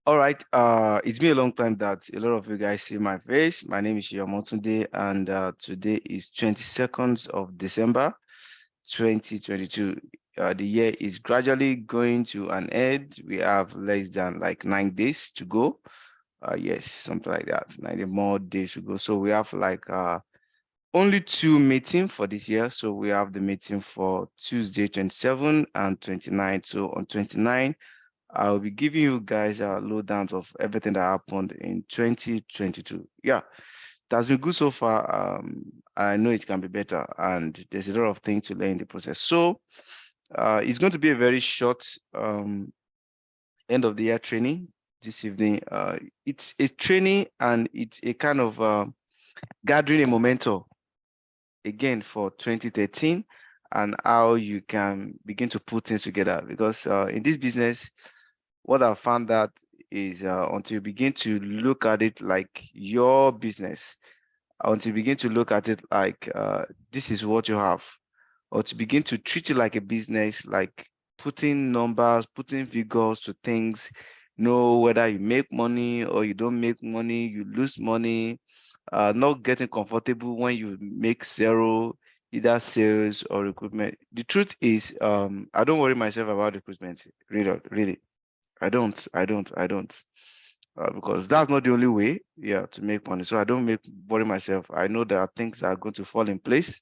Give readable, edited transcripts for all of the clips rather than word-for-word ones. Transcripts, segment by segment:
All right. It's been a long time that a lot of you guys see my face. My name is Yomotunde, and today is 22nd of December, 2022. The year is gradually going to an end. We have less than like 9 days to go. Yes, something like that. 90 more days to go. So we have like only two meetings for this year. So we have the meeting for Tuesday, 27 and 29. So on 29. I'll be giving you guys a lowdown of everything that happened in 2022. Yeah, it has been good so far. I know it can be better, and there's a lot of things to learn in the process. So, it's going to be a very short end of the year training this evening. It's a training and it's a kind of gathering a momentum again for 2013 and how you can begin to put things together because in this business what I found that is until you begin to look at it like your business, until you begin to look at it like this is what you have, or to begin to treat it like a business, like putting numbers, putting figures to things, know whether you make money or you don't make money, you lose money, not getting comfortable when you make zero, either sales or recruitment. The truth is, I don't worry myself about recruitment, really, really. I don't. Because that's not the only way, yeah, to make money. So I don't make worry myself. I know there are things that are going to fall in place,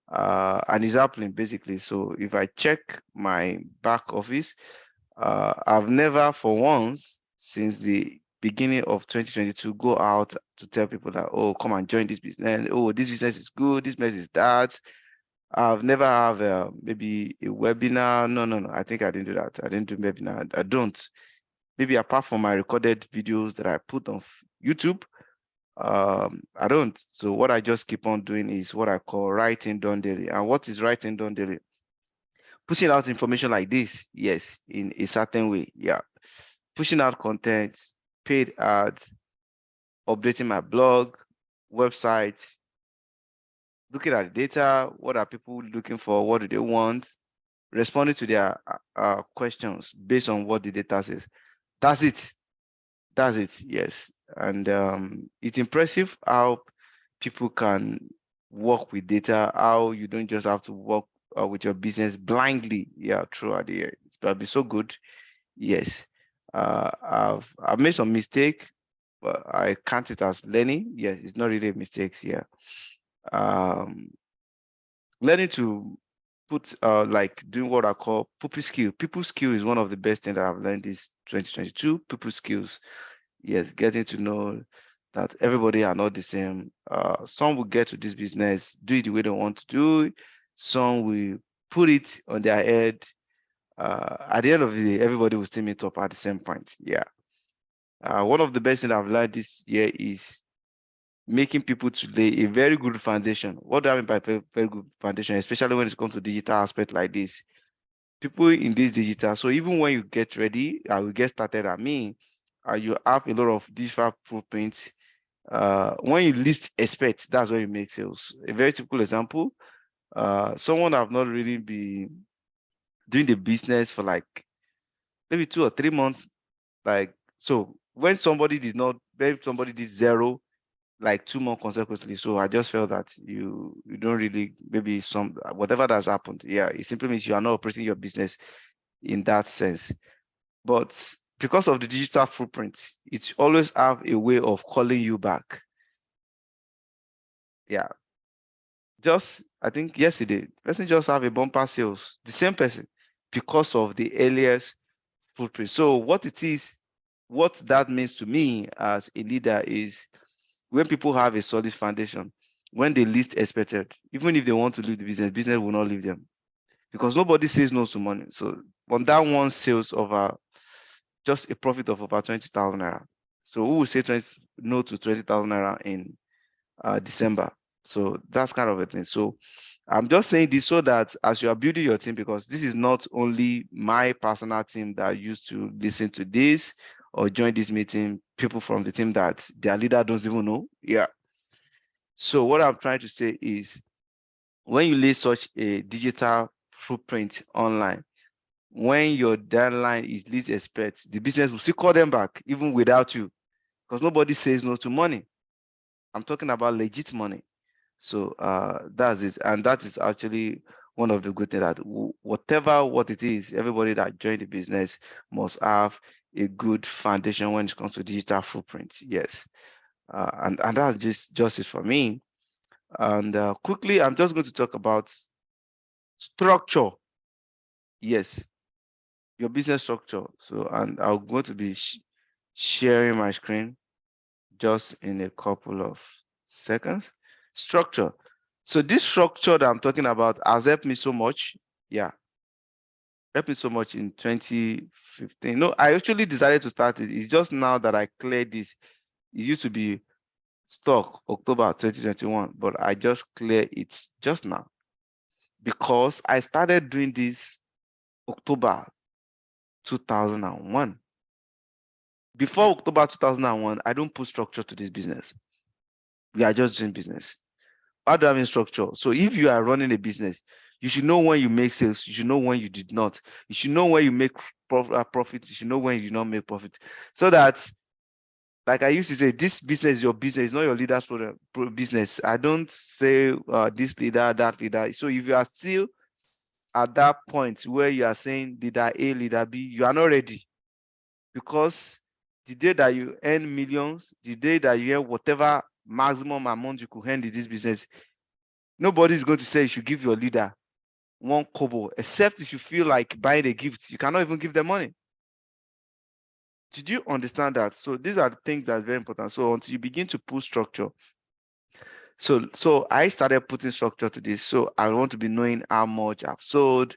and it's happening basically. So if I check my back office, I've never, for once, since the beginning of 2022, go out to tell people that, oh, come and join this business. Oh, this business is good. This business is that. I've never have maybe a webinar. No, no, no. I think I didn't do that. I didn't do webinar. I don't. Maybe apart from my recorded videos that I put on YouTube, I don't. So what I just keep on doing is what I call writing done daily. And what is writing done daily? Pushing out information like this, yes, in a certain way, yeah. Pushing out content, paid ads, updating my blog, website, looking at the data, what are people looking for, what do they want, responding to their questions based on what the data says. That's it. That's it, yes. And it's impressive how people can work with data, how you don't just have to work with your business blindly, yeah, throughout the year. It's probably so good, yes. I've made some mistake, but I count it as learning. Yes, it's not really mistakes, yeah. Um, Learning to put like doing what I call people skill. People skill is one of the best things that I've learned this 2022. People skills, yes, getting to know that everybody are not the same. Some will get to this business, do it the way they want to do it. Some will put it on their head. At the end of the day, everybody will still meet up at the same point. Yeah. One of the best things I've learned this year is making people to lay a very good foundation. What do I mean by very good foundation, especially when it comes to digital aspect like this? People in this digital, so even when you get ready, I will get started at me, you have a lot of digital footprints. When you least expect, that's when you make sales. A very typical example, someone have not really been doing the business for like maybe 2 or 3 months. Like, so when somebody did not, when somebody did zero, like 2 months consecutively. So I just felt that you don't really, maybe some whatever that's happened. Yeah, it simply means you are not operating your business in that sense. But because of the digital footprint, it always have a way of calling you back. Yeah. Just I think yesterday, person just have a bumper sales, the same person, because of the earliest footprint. So what that means to me as a leader is when people have a solid foundation, when they least expected, even if they want to leave the business, business will not leave them because nobody says no to money. So on that one sales of just a profit of over 20,000 naira. So who will say 20, no to 20,000 naira in December? So that's kind of a thing. So I'm just saying this so that as you are building your team, because this is not only my personal team that used to listen to this or join this meeting, people from the team that their leader doesn't even know. Yeah. So what I'm trying to say is when you lay such a digital footprint online, when your deadline is least expect, the business will still call them back even without you, because nobody says no to money. I'm talking about legit money. So that's it. And that is actually one of the good things, that whatever what it is, everybody that joined the business must have a good foundation when it comes to digital footprint. Yes. And that's just it for me. And quickly, I'm just going to talk about structure. Yes, your business structure. So, and I'm going to be sharing my screen just in a couple of seconds. Structure. So this structure that I'm talking about has helped me so much. Yeah, helped me so much in 2015. No, I actually decided to start it. It's just now that I cleared this. It used to be stuck October 2021, but I just cleared it just now because I started doing this October 2001. Before October 2001, I don't put structure to this business. We are just doing business. How do I mean structure? So if you are running a business, you should know when you make sales. You should know when you did not. You should know when you make profit. You should know when you do not make profit. So that, like I used to say, this business is your business. It's not your leader's business. I don't say this leader, that leader. So if you are still at that point where you are saying leader A, leader B, you are not ready, because the day that you earn millions, the day that you earn whatever maximum amount you could earn in this business, nobody is going to say you should give your leader one kobo, except if you feel like buying a gift. You cannot even give them money. Did you understand that? So these are the things that's very important. So until you begin to put structure, so I started putting structure to this. So I want to be knowing how much I've sold.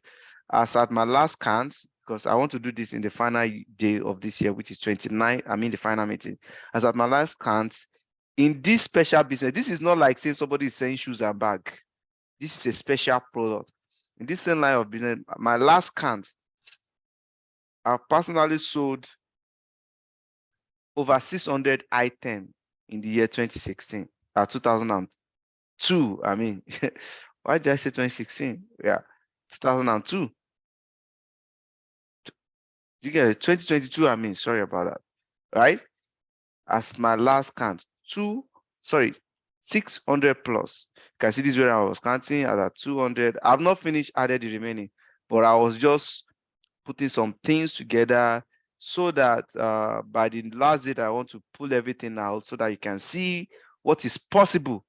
As at my last count, because I want to do this in the final day of this year, which is 29. I mean the final meeting. As at my last count, in this special business, this is not like saying somebody is selling shoes and bag. This is a special product. In this same line of business, my last count, I personally sold over 600 items in the year 2016, 2002. I mean, why did I say 2016? Yeah, 2002. You get it? 2022. I mean, sorry about that. Right? As my last count, 600 plus. You can see this where I was counting at 200. I've not finished added the remaining, but I was just putting some things together so that by the last day that I want to pull everything out so that you can see what is possible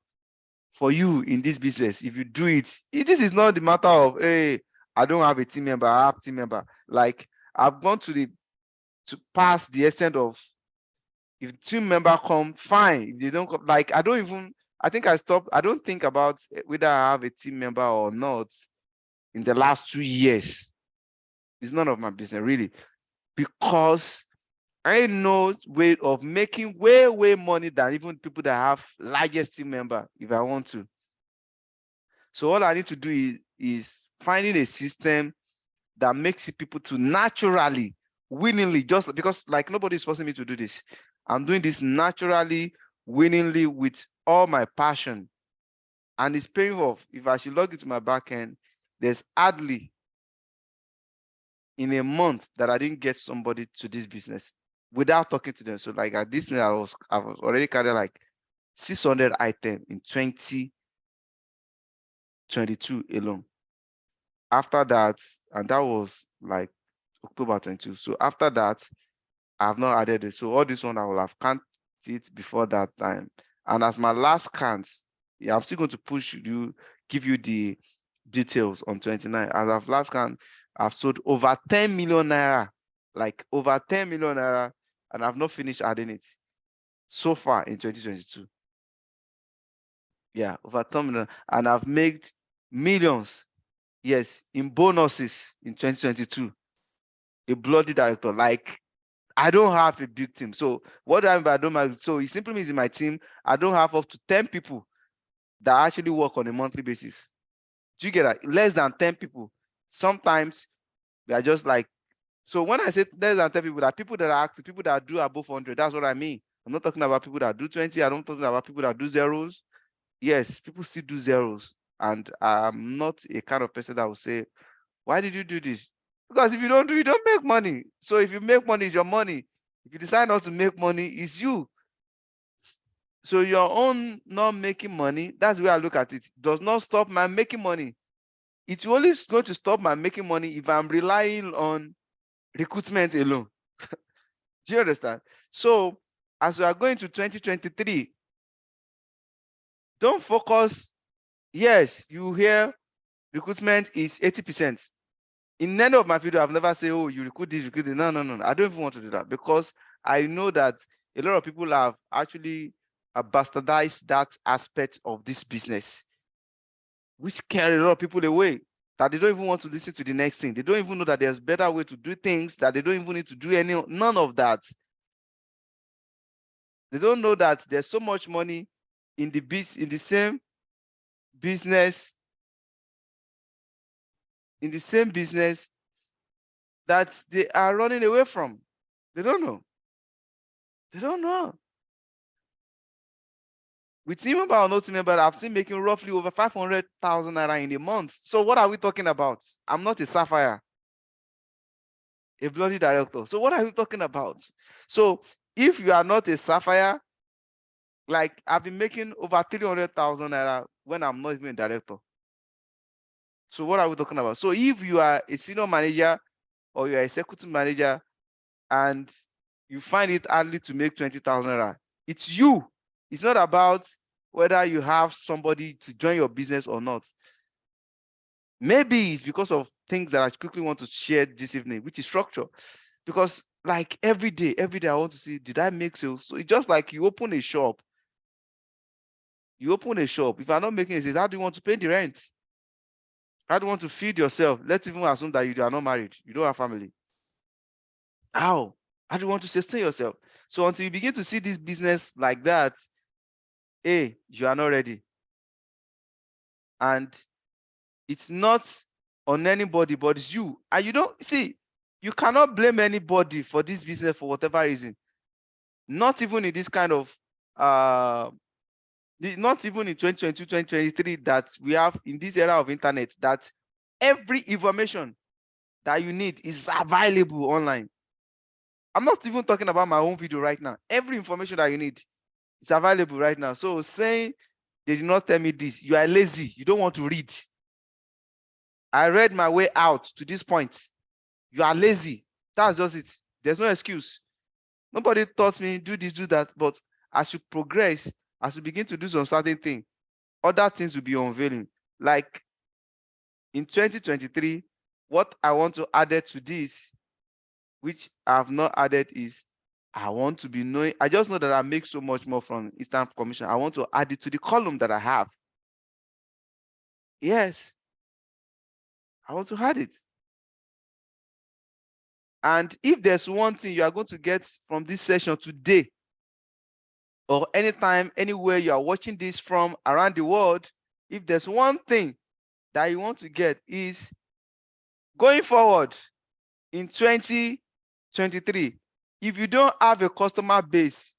for you in this business. If you do it, this is not the matter of, hey, I don't have a team member, I have a team member. Like, I've gone to pass the extent of, if team member come, fine. If they don't come, like, I think I stopped. I don't think about whether I have a team member or not in the last 2 years. It's none of my business, really, because I know way of making way money than even people that have largest team member if I want to. So all I need to do is finding a system that makes people to naturally, willingly, just because like nobody's forcing me to do this. I'm doing this naturally, willingly, with all my passion. And it's paying off. If I should log into my backend, there's hardly in a month that I didn't get somebody to this business without talking to them. So like at this minute, I was already carrying like 600 items in 2022 alone. After that, and that was like October 22. So after that, I have not added it. So all this one I will have counted it before that time. And as my last count, yeah, I'm still going to give you the details on 29. As I've last count, I've sold over 10 million naira, like over 10 million naira, and I've not finished adding it so far in 2022. Yeah, over 10 million, and I've made millions, yes, in bonuses in 2022. A bloody director, like, I don't have a big team. So what do I mean by I don't have? So it simply means in my team, I don't have up to 10 people that actually work on a monthly basis. Do you get that? Less than 10 people. Sometimes they are just like, so when I say less than 10 people, that people that are active, people that do above 100, that's what I mean. I'm not talking about people that do 20. I'm not talking about people that do zeros. Yes, people still do zeros. And I'm not a kind of person that will say, why did you do this? Because if you don't do, you don't make money. So if you make money, it's your money. If you decide not to make money, it's you. So your own not making money, that's the way I look at it, does not stop my making money. It's only going to stop my making money if I'm relying on recruitment alone. Do you understand? So as we are going to 2023, don't focus. Yes, you hear recruitment is 80%. In any of my video, I've never said, oh, you recruit this, recruit this. No, no, no. I don't even want to do that because I know that a lot of people have actually bastardized that aspect of this business, which carry a lot of people away, that they don't even want to listen to the next thing. They don't even know that there's better way to do things, that they don't even need to do none of that. They don't know that there's so much money in the same business, that they are running away from. They don't know. They don't know. With team member or no team member, I've seen making roughly over 500,000 naira in a month. So what are we talking about? I'm not a sapphire, a bloody director. So what are we talking about? So if you are not a sapphire, like I've been making over 300,000 naira when I'm not even a director. So what are we talking about? So if you are a senior manager or you are a executive manager and you find it hardly to make 20,000 naira, it's you. It's not about whether you have somebody to join your business or not. Maybe it's because of things that I quickly want to share this evening, which is structure. Because like every day I want to see, did I make sales? So it's just like you open a shop. You open a shop. If you're not making sales, how do you want to pay the rent? How do you want to feed yourself? Let's even assume that you are not married. You don't have family. How? How do you want to sustain yourself? So until you begin to see this business like that, hey, you are not ready. And it's not on anybody, but it's you. And you don't see, you cannot blame anybody for this business for whatever reason. Not even in this kind of not even in 2022, 2023 that we have in this era of internet, that every information that you need is available online. I'm not even talking about my own video right now. Every information that you need is available right now. So saying they did not tell me this, you are lazy, you don't want to read. I read my way out to this point. You are lazy. That's just it. There's no excuse. Nobody taught me do this, do that. But as you progress, as you begin to do some certain thing, other things will be unveiling. Like in 2023, what I want to add to this, which I have not added, is I want to be knowing. I just know that I make so much more from Eastern Commission. I want to add it to the column that I have. Yes, I want to add it. And if there's one thing you are going to get from this session today, or anytime, anywhere you are watching this from around the world, if there's one thing that you want to get, is going forward in 2023, if you don't have a customer base,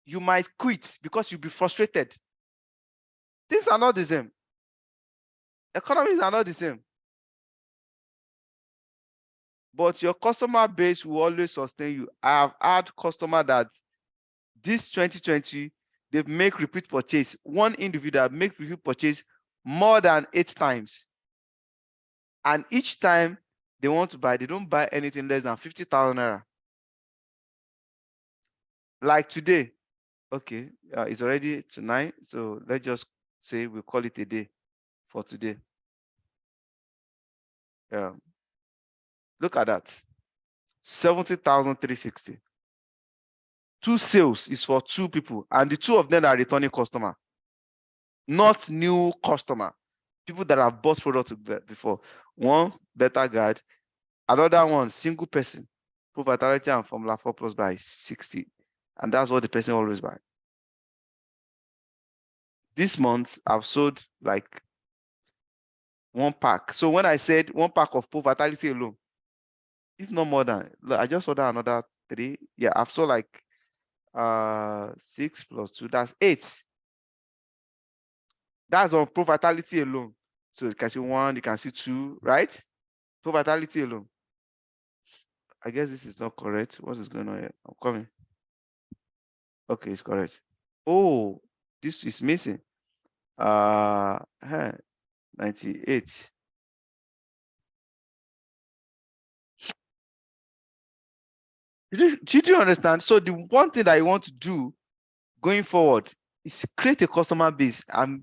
you might quit because you'll be frustrated. Things are not the same. Economies are not the same. But your customer base will always sustain you. I have had customer that this 2020, they make repeat purchase. One individual make repeat purchase more than 8 times. And each time they want to buy, they don't buy anything less than 50,000 naira. Like today, okay, it's already tonight, so let's just say we call it a day for today. Look at that, 70,360. 2 sales is for 2 people, and the 2 of them are returning customer, not new customer. People that have bought product before. One better guide, another one single person, Pro Vitality and Formula 4 Plus by 60, and that's what the person always buy. This month I've sold like 1 pack. So when I said 1 pack of Pro Vitality alone, if not more than, I just ordered another 3. Yeah, I've sold like 6 plus 2, that's 8. That's on Pro Vitality alone. So you can see 1, you can see 2, right? Pro Vitality alone. I guess this is not correct. What is going on here? I'm coming. Okay, it's correct. Oh, this is missing. 98. Did you understand? So the one thing that you want to do going forward is create a customer base. And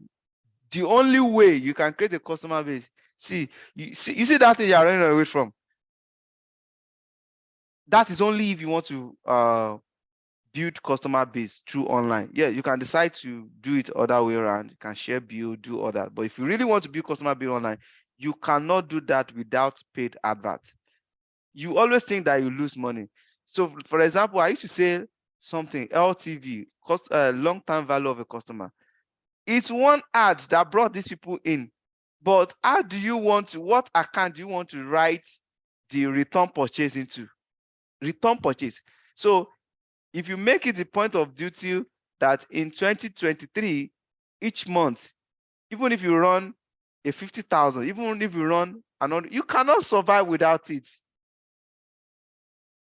the only way you can create a customer base, you see that thing you are running away from. That is only if you want to build customer base through online. Yeah, you can decide to do it other way around. You can share build, do all that. But if you really want to build customer base online, you cannot do that without paid advert. You always think that you lose money. So for example, I used to say something, LTV, cost long-term value of a customer. It's one ad that brought these people in. But how do you want to, what account do you want to write the return purchase into? Return purchase. So if you make it a point of duty that in 2023, each month, even if you run a 50,000, even if you run another, you cannot survive without it.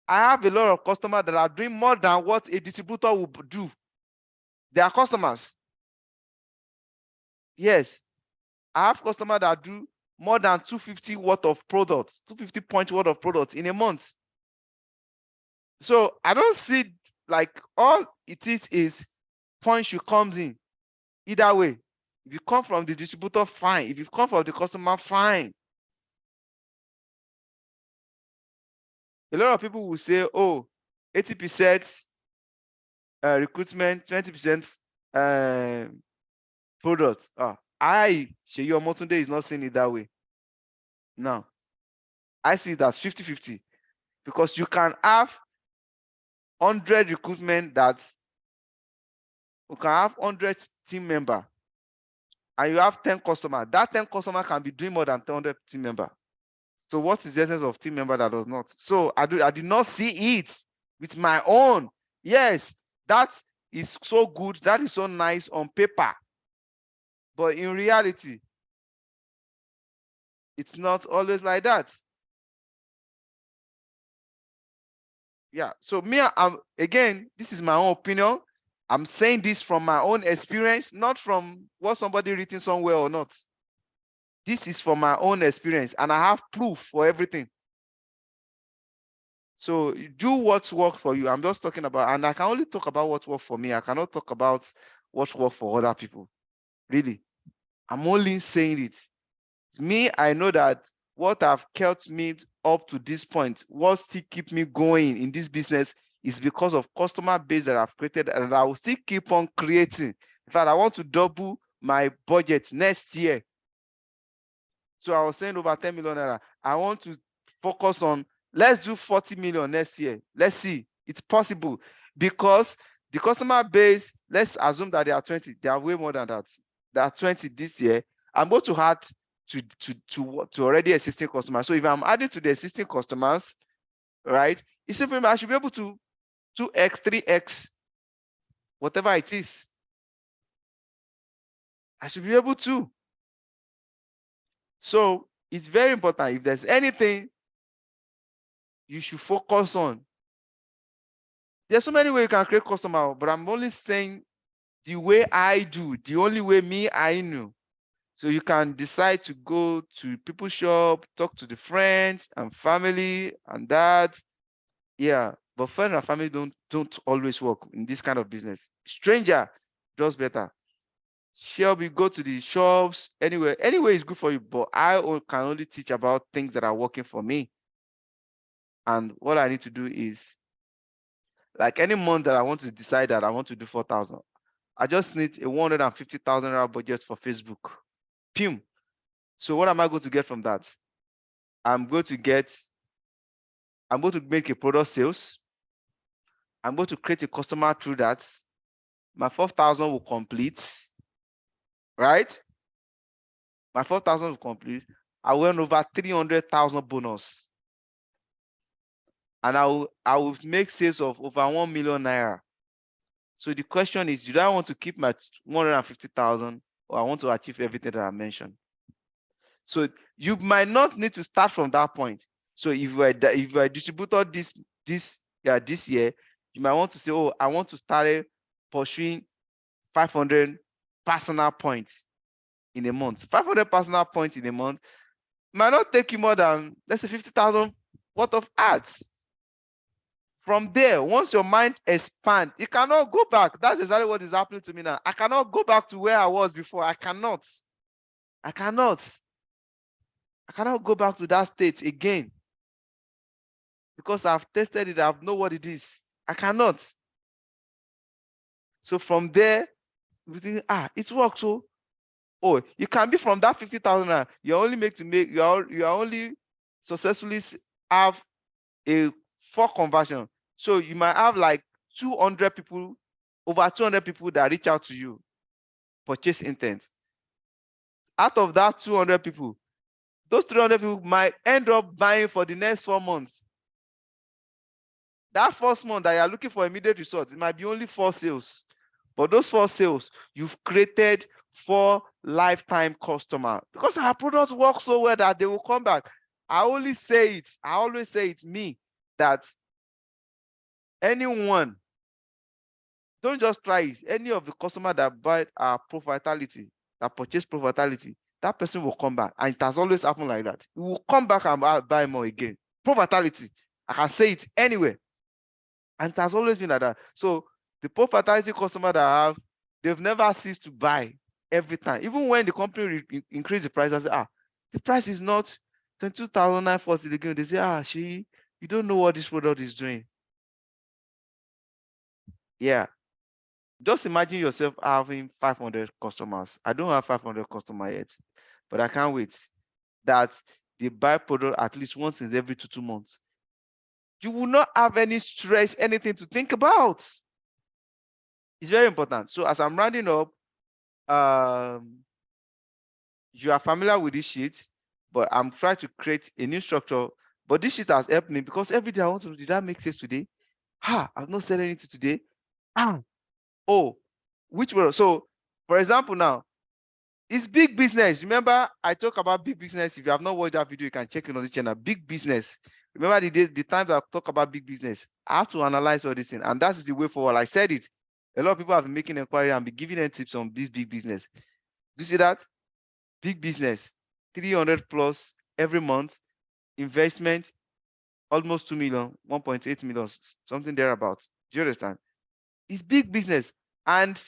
I have a lot of customers that are doing more than what a distributor would do. They are customers. Yes, I have customers that do more than 250 worth of products, 250 point worth of products in a month. So I don't see, like, all it is points you comes in. Either way, if you come from the distributor, fine. If you come from the customer, fine. A lot of people will say, oh, 80% recruitment, 20% products. Seyi Omotunde is not seeing it that way. No, I see that 50-50, because you can have 100 recruitment that you can have 100 team member and you have 10 customers. That 10 customer can be doing more than 100 team member. So what is the essence of team member that does not? So I did not see it with my own. Yes, that is so good. That is so nice on paper. But in reality, it's not always like that. Yeah. So again, this is my own opinion. I'm saying this from my own experience, not from what somebody written somewhere or not. This is from my own experience, and I have proof for everything. So do what's work for you. I'm just talking about, and I can only talk about what worked for me. I cannot talk about what worked for other people. Really, I'm only saying it. It's me, I know that what have kept me up to this point, what still keep me going in this business, is because of customer base that I've created, and I will still keep on creating. In fact, I want to double my budget next year. So I was saying over 10 million naira. I want to focus on, let's do 40 million next year. Let's see. It's possible, because the customer base, let's assume that they are 20. They are way more than that. They are 20 this year. I'm going to add to already existing customers. So if I'm adding to the existing customers, right, it's simply I should be able to 2x, 3x, whatever it is. I should be able to. So it's very important. If there's anything you should focus on, there's so many ways you can create customer, but I'm only saying the way I do, the only way I know. So you can decide to go to people's shop, talk to the friends and family and that. Yeah, but friends and family don't always work in this kind of business. Stranger does better. Shelby, go to the shops, anywhere is good for you, but I can only teach about things that are working for me. And what I need to do is, like, any month that I want to decide that I want to do 4,000, I just need a 150,000 budget for Facebook. Pum. So what am I going to get from that? I'm going to make a product sales. I'm going to create a customer through that. My 4,000 will complete, right? My 4,000 will complete. I went over 300,000 bonus. And I will make sales of over 1 million naira. So the question is, do I want to keep my 150,000, or I want to achieve everything that I mentioned? So you might not need to start from that point. So if you are a distributor this year, you might want to say, oh, I want to start pursuing 500 personal points in a month. 500 personal points in a month might not take you more than, let's say, 50,000 worth of ads. From there, once your mind expands, you cannot go back. That's exactly what is happening to me now. I cannot go back to where I was before. I cannot go back to that state again, because I've tested it. I know what it is. I cannot. So from there, we think, it works. Oh, you can be from that 50,000. You are only successfully have a 4 conversion. So you might have like 200 people, over 200 people that reach out to you, purchase intent. Out of that 200 people, those 300 people might end up buying for the next 4 months. That first month that you're looking for immediate results, it might be only 4 sales. But those 4 sales, you've created 4 lifetime customers, because our product works so well that they will come back. I always say it, me, that anyone, don't just try it. Any of the customer that buy our Pro Vitality, that purchase Pro Vitality, that person will come back. And it has always happened like that. He will come back and buy more again. Pro Vitality, I can say it anywhere. And it has always been like that. So the Pro Vitality customer that I have, they've never ceased to buy every time. Even when the company increase the price, I say, the price is not 22,940 again. They say, you don't know what this product is doing. Yeah. Just imagine yourself having 500 customers. I don't have 500 customers yet, but I can't wait. That they buy product at least once in every 2 months. You will not have any stress, anything to think about. It's very important. So as I'm rounding up, you are familiar with this sheet, but I'm trying to create a new structure. But this sheet has helped me, because every day I want to know, did that make sense today? I've not said anything today. Oh, which one? So, for example, now, it's big business. Remember, I talk about big business. If you have not watched that video, you can check it on the channel. Big business. Remember the times I talk about big business. I have to analyze all this thing, and that's the way forward. I said it. A lot of people have been making inquiry and be giving them tips on this big business. Do you see that? Big business, 300 plus every month, investment, almost 2 million, 1.8 million, something thereabouts. Do you understand? It's big business. And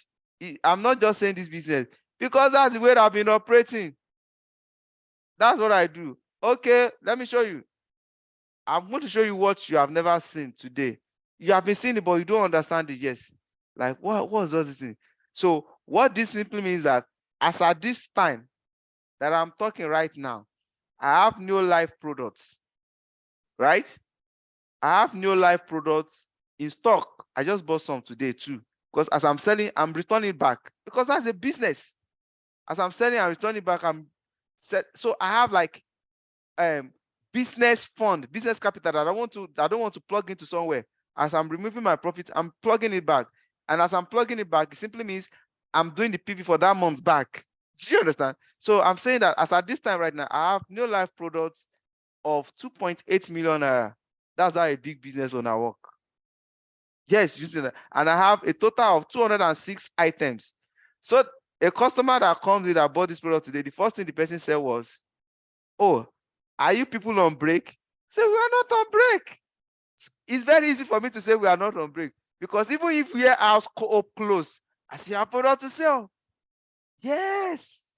I'm not just saying this business, because that's the way I've been operating. That's what I do. Okay, let me show you. I'm going to show you what you have never seen today. You have been seeing it, but you don't understand it. Yes. Like, what was this thing? So what this simply means that as at this time that I'm talking right now, I have new life products, right? I have new life products in stock. I just bought some today too, because as I'm selling, I'm returning back, because that's a business. As I'm selling and returning back, so I have like business fund, business capital that I don't want to plug into somewhere. As I'm removing my profit, I'm plugging it back. And as I'm plugging it back, it simply means I'm doing the PV for that month back. Do you understand? So I'm saying that as at this time right now, I have new life products of 2.8 million naira. That's how a big business owner work. Yes, you see that. And I have a total of 206 items. So a customer that comes in that bought this product today, the first thing the person said was, oh, are you people on break? Say, we are not on break. It's very easy for me to say we are not on break, because even if warehouse close, I see our product to sell. Yes.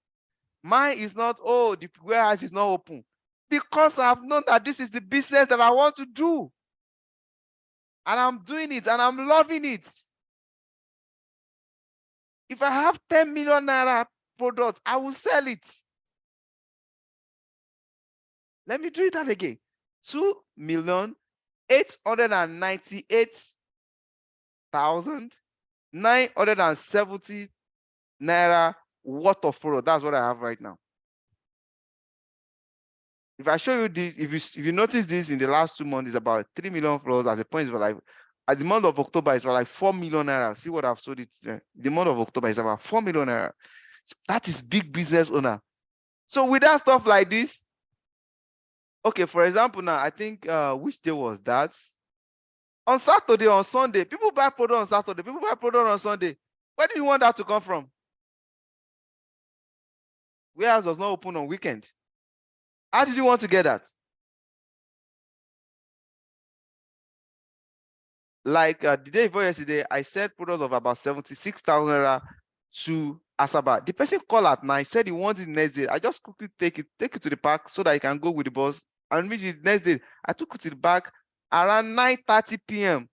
Mine is not, oh, the warehouse is not open, because I've known that this is the business that I want to do. And I'm doing it and I'm loving it. If I have 10 million naira products, I will sell it. Let me do it again. 2,898,970 naira worth of product. That's what I have right now. If I show you this, if you notice this in the last 2 months, it's about 3 million flows. At the point, it's like, at the month of October, it's like 4 million naira. See what I've sold it today. The month of October is about 4 million naira. So that is big business owner. So with that stuff like this, Okay, for example, now I think which day was that? On Saturday, on Sunday, people buy product on Saturday, people buy product on Sunday. Where do you want that to come from? Warehouse does not open on weekend. How did you want to get that? Like the day before yesterday, I said product of about 76,000 naira to Asaba. The person called at night, said he wants it next day. I just quickly take it to the park so that he can go with the bus. And immediately the next day, I took it to the back around 9:30 p.m.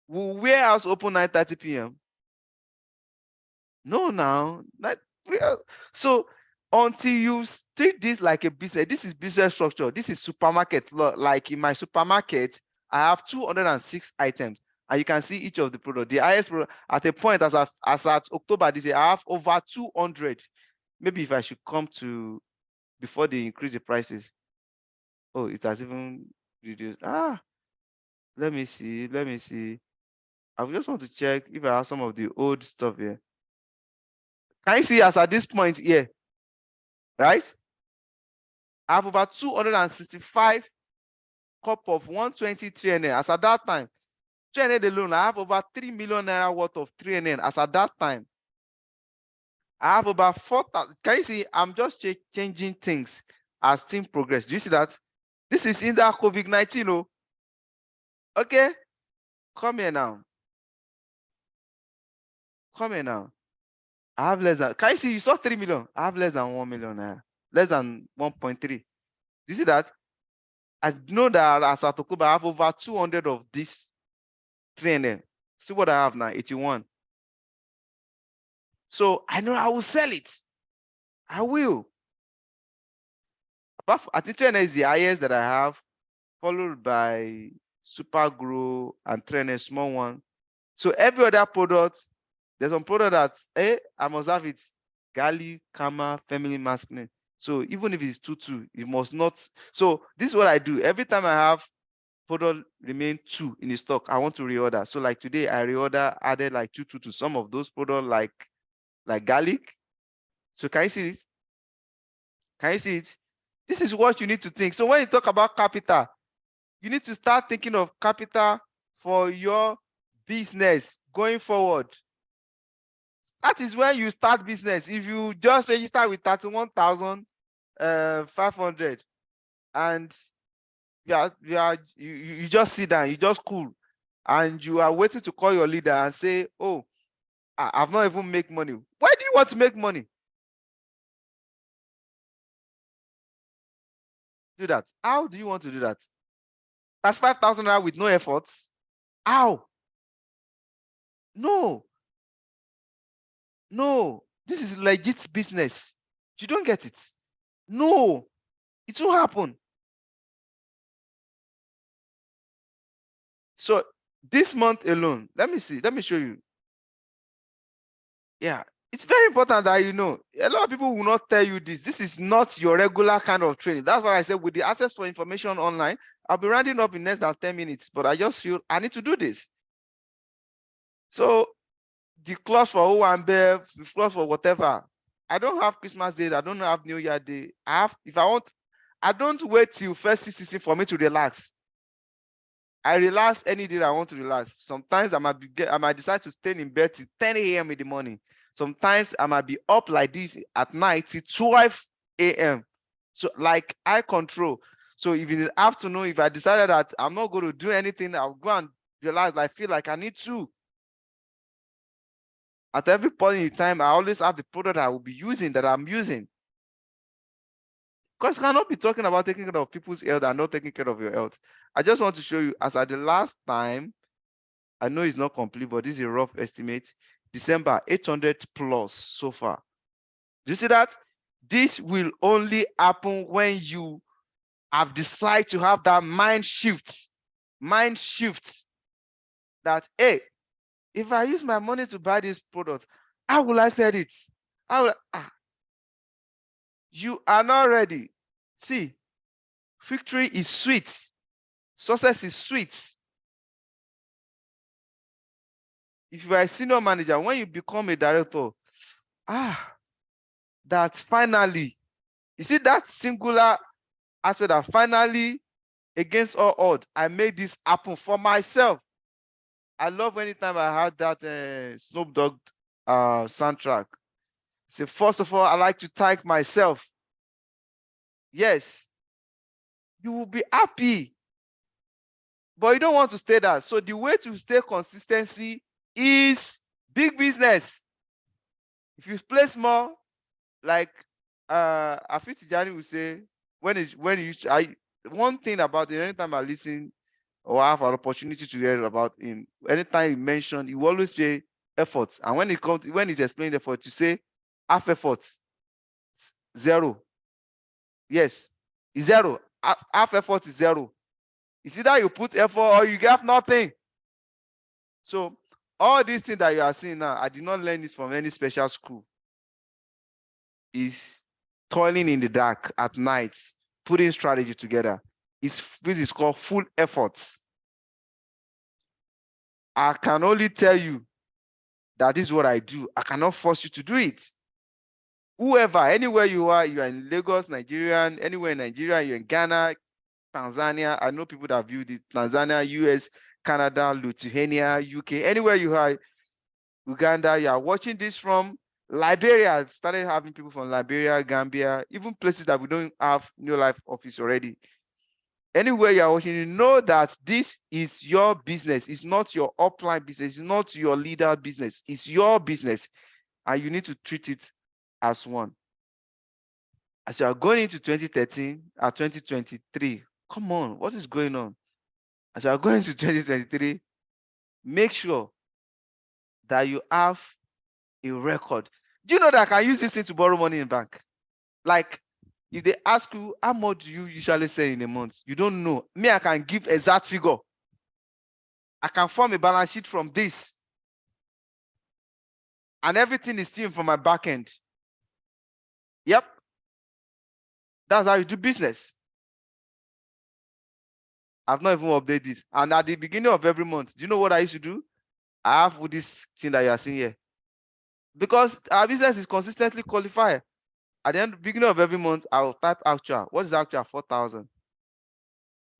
Will warehouse open 9:30 p.m.? No, now. So until you treat this like a business, this is business structure. This is supermarket. Like in my supermarket, I have 206 items, and you can see each of the product. The highest product at a point as at October this year, I have over 200. Maybe if I should come to before they increase the prices. Oh, it has even reduced. Let me see. Let me see. I just want to check if I have some of the old stuff here. Can you see as at this point here, right? I have about 265 cup of 120 3NN as at that time. 3NN alone, I have over 3 million naira worth of 3NN as at that time. I have about 4,000. Can you see? I'm just changing things as things progress. Do you see that? This is in that COVID-19. Oh, okay. Come here now. Come here now. I have less than. Can you see? You saw 3 million. I have less than 1 million naira. Less than 1.3. Do you see that? I know that as at October, I have over 200 of this 3NN. See what I have now, 81. So I know I will sell it. I will. I think 3NN is the highest that I have, followed by Super Grow and 3NN small one. So every other product, there's some product that I must have it. Gali, Kama, Family Masculine. So even if it's 2-2, it must not. So this is what I do. Every time I have product remain 2 in the stock, I want to reorder. So like today, I reorder, added like 2 to some of those products like garlic. So can you see it? Can you see it? This is what you need to think. So when you talk about capital, you need to start thinking of capital for your business going forward. That is when you start business. If you just register with 31,500 and you just sit down, you just cool, and you are waiting to call your leader and say, oh, I've not even make money. Why do you want to make money? Do that. How do you want to do that? That's 5,000 naira with no efforts. How? No, no. This is legit business. You don't get it. No, it won't happen. So this month alone, let me see. Let me show you. Yeah, it's very important that you know. A lot of people will not tell you this. This is not your regular kind of training. That's why I said with the access for information online, I'll be rounding up in less than 10 minutes, but I just feel I need to do this. So the clause for Owambe, the clause for whatever. I don't have Christmas Day. I don't have New Year Day. I have, if I want, I don't wait till first season for me to relax. I relax any day I want to relax. Sometimes I might decide to stay in bed till 10 a.m. in the morning. Sometimes I might be up like this at night till 12 a.m. So like I control. So if in the afternoon, if I decided that I'm not going to do anything, I'll go and relax. I feel like I need to. At every point in time, I always have the product I will be using that I'm using. Because you cannot be talking about taking care of people's health and not taking care of your health. I just want to show you, as at the last time, I know it's not complete, but this is a rough estimate. December, 800 plus so far. Do you see that? This will only happen when you have decided to have that mind shift. Mind shift that, hey, if I use my money to buy this product, how will I sell it? You are not ready. See, victory is sweet. Success is sweet. If you are a senior manager, when you become a director, that finally, you see that singular aspect that finally, against all odds, I made this happen for myself. I love anytime I had that Snoop Dogg soundtrack. So first of all, I like to thank myself. Yes, you will be happy, but you don't want to stay there. So the way to stay consistency is big business. If you play small, like Afit Tijani will say, when you one thing about it, anytime I listen or have an opportunity to hear about him, anytime he mention, he always say efforts. And when he's explaining effort, to say half efforts, zero. Yes, it's zero. Half effort is zero. It's either you put effort or you get nothing. So all these things that you are seeing now, I did not learn it from any special school. Is toiling in the dark at night, putting strategy together. This is called full efforts. I can only tell you that is what I do. I cannot force you to do it. Whoever, anywhere you are in Lagos, Nigerian, anywhere in Nigeria, you're in Ghana, Tanzania. I know people that view this, Tanzania, US, Canada, Lithuania, UK, anywhere you are, Uganda, you are watching this from. Liberia, I've started having people from Liberia, Gambia, even places that we don't have New Life office already. Anywhere you are watching, you know that this is your business. It's not your upline business. It's not your leader business. It's your business. And you need to treat it as one. As you are going into 2013 or 2023, come on, what is going on? As you are going to 2023, make sure that you have a record. Do you know that I can use this thing to borrow money in bank? Like, if they ask you, how much do you usually sell in a month? You don't know. Me, I can give exact figure. I can form a balance sheet from this. And everything is still from my back end. Yep. That's how you do business. I've not even updated this. And at the beginning of every month, do you know what I used to do? I have this thing that you are seeing here. Because our business is consistently qualified. At the beginning of every month, I will type actual. What is actual? 4,000.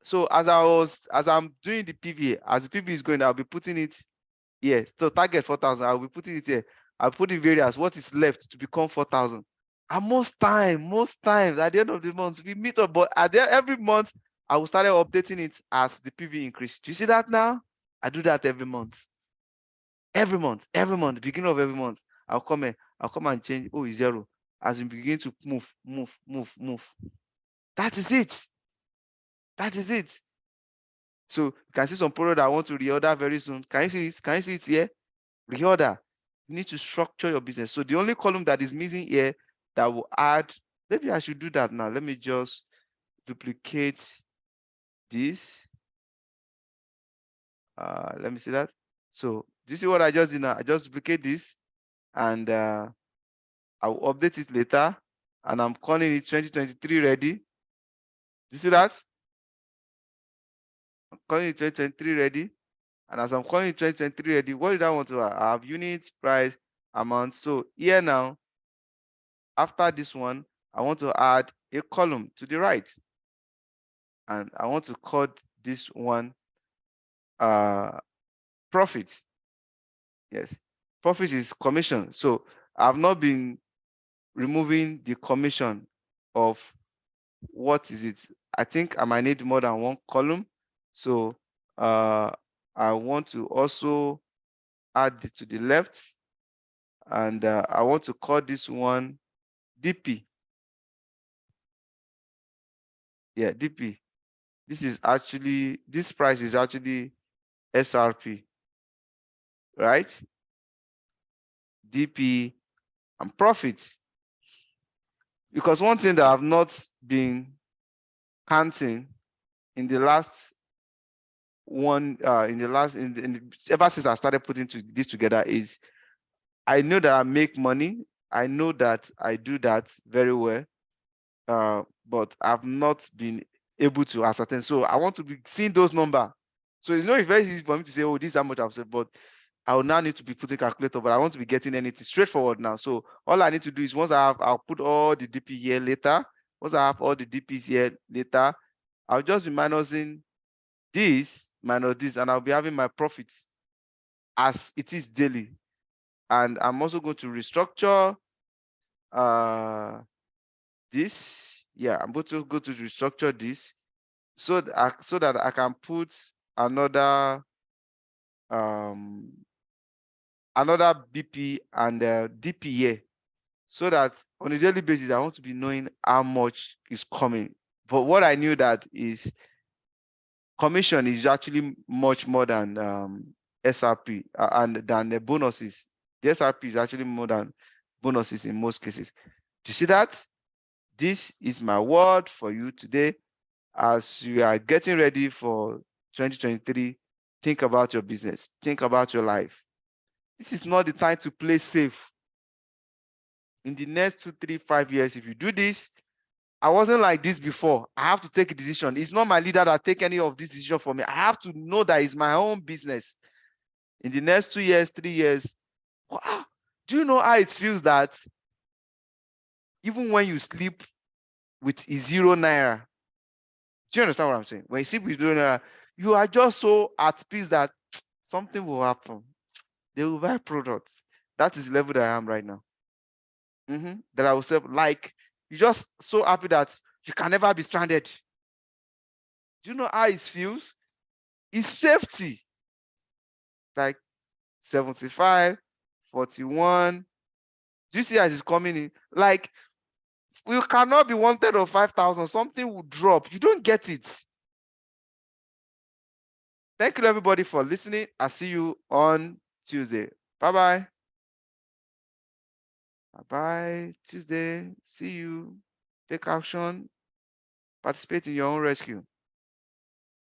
So as I'm doing the PV, as the PV is going, I'll be putting it here. So target 4,000. I'll be putting it here. I'll put in various what is left to become 4,000. And most times at the end of the month, we meet up. But every month, I will start updating it as the PV increase. Do you see that now? I do that every month. Every month, beginning of every month, I'll come and change. Oh, it's zero. As we begin to move. That is it. That is it. So you can see some product I want to reorder very soon. Can you see it? Can you see it here? Reorder. You need to structure your business. So the only column that is missing here that will add, maybe I should do that now. Let me just duplicate this. Let me see that. So this is what I just did now. I just duplicate this and I will update it later. And I'm calling it 2023 ready. You see that? I'm calling it 2023 ready. And as I'm calling it 2023 ready, what did I want to have? I have units, price, amount. So here now, after this one, I want to add a column to the right. And I want to call this one profit. Yes, profit is commission. So I've not been removing the commission of what is it? I think I might need more than one column. So I want to also add it to the left. And I want to call this one DP. Yeah, DP. This price is actually SRP, right? DP and profit. Because one thing that I've not been counting in the last ever since I started putting this together is I know that I make money. I know that I do that very well, but I've not been able to ascertain. So I want to be seeing those numbers. So it's not very easy for me to say, oh, this is how much I've said, but I will now need to be putting calculator, but I want to be getting anything straightforward now. So all I need to do is once I'll put all the DP here later. Once I have all the DPs here later, I'll just be minusing this minus this, and I'll be having my profits as it is daily. And I'm also going to restructure this. Yeah, I'm going to go to restructure this so that I can put another BP and DP here, so that on a daily basis I want to be knowing how much is coming. But what I knew that is commission is actually much more than SRP and than the bonuses. The SRP is actually more than bonuses in most cases. Do you see that? This is my word for you today. As you are getting ready for 2023, think about your business, think about your life. This is not the time to play safe. In the next 2, 3, 5 years, if you do this, I wasn't like this before. I have to take a decision. It's not my leader that take any of this decision for me. I have to know that it's my own business. In the next 2 years, 3 years, wow, do you know how it feels that even when you sleep with 0 naira, do you understand what I'm saying? When you sleep with 0 naira, you are just so at peace that something will happen. They will buy products. That is the level that I am right now. That I will say, like, you're just so happy that you can never be stranded. Do you know how it feels? It's safety. Like 75, 41. Do you see as it's coming in? Like, we cannot be wanted of 5,000. Something will drop. You don't get it. Thank you, everybody, for listening. I'll see you on Tuesday. Bye-bye. Bye-bye. Tuesday. See you. Take action. Participate in your own rescue.